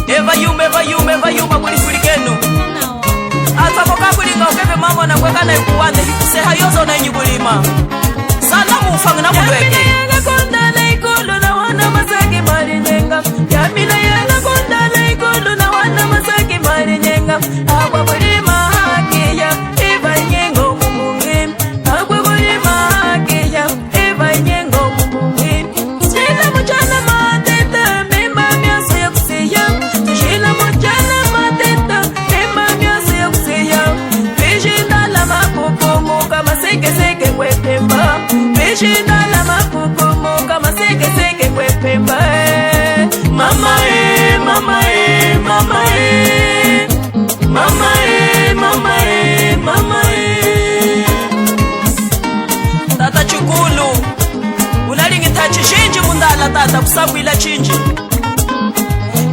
Eva yuma kuli kulikenu ata kokakulinga ukeve mama na kwekana ikuwande seha yozo na inyibulima sana mufanga na mubweke kondala ikulu na wana masaki mari nyenga yamina yanga kondala ikulu na wana masaki mari nyenga akwa bulima haki ya Eva nyengo mumungi akwa bulima haki ya Eva nyengo mumungi sila mchana mateta mema miaso ya kusiya sila mchana mateta mema miaso ya kusiya vijinda la mapupumu kama seke seke kwepemba vijinda la mapupumu kama seke seke kwepemba mama mama mama mama mama mama tata chukulu unalingi tachi shinji mundala tata kusabwila chinji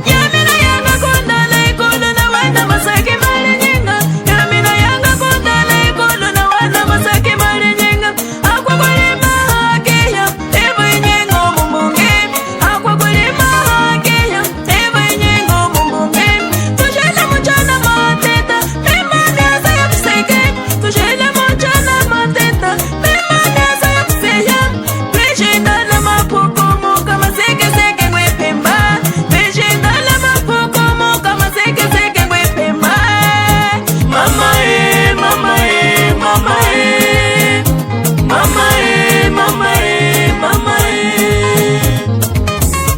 yamina yanga kondala ikulu na wana masaki mari nyenga yamina yanga kondala ikulu na wana masaki mari nyenga akwa kulima haki ya Eva nyengo mumungi akwa kulima haki ya Eva nyengo mumungi tujela mchana mateta mema neza ya kuseke tujela mchana mateta mema neza ya kuseya vijinda la mapukumu kama seke seke kwepemba vijinda la mapukumu kama seke seke kwepemba mama mama mama mama mama mama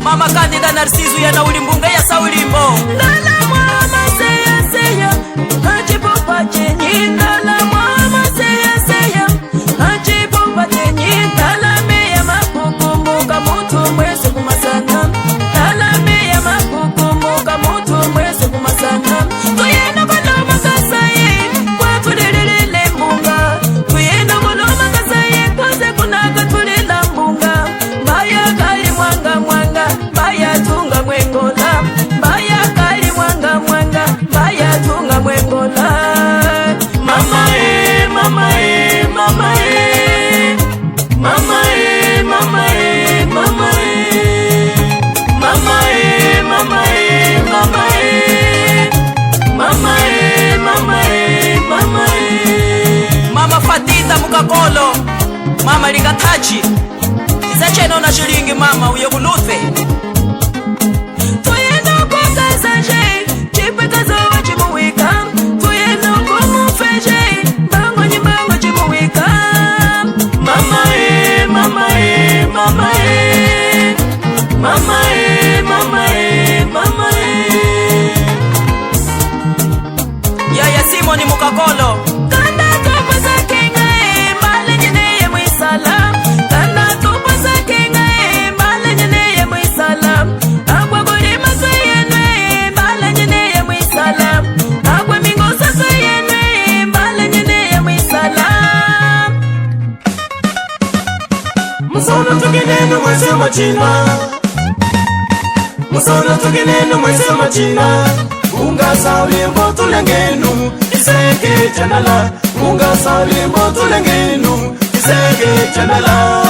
mama Kandida Narciso yana ulimbunga ya saulimbo ndala mama seya seya ajipopa chenyi ndala mama seya seya ajipopa chenyi ndala meya mapukumu kamutu mwese kumasana ndala meya mapukumu kamutu mwese kumasana tuyena koloma kasaye kwatu lelele mbunga tuyena koloma kasaye kose kunaka tulila mbunga mbaya kali mwanga mwanga mbaya tunga mwengola mbaya kali mwanga mwanga mbaya tunga mwengola mama mama mama mama mama mama mama mama mama mama mama mama Fatita mukakolo mama lingatachi isacheno na shilingi mama uye kuluthe tuyeno kwa kazaje chipe kazawa chimuwika tuyeno kwa mufeje bango nyibango chimuwika mama mama mama mama mama mama yaya Simoni mukakolo kanda tupa za kenga mbale nyeneye mwisala kanda tupa za kenga mbale nyeneye mwisala akwa kulima kwenye mbale nyeneye mwisala akwa mingosa kwenye mbale nyeneye mwisala musono tukinenu mwese machina musono tukinenu mwese machina unga salimbo tulengenu iseke chandala unga salimbo tulengenu iseke chandala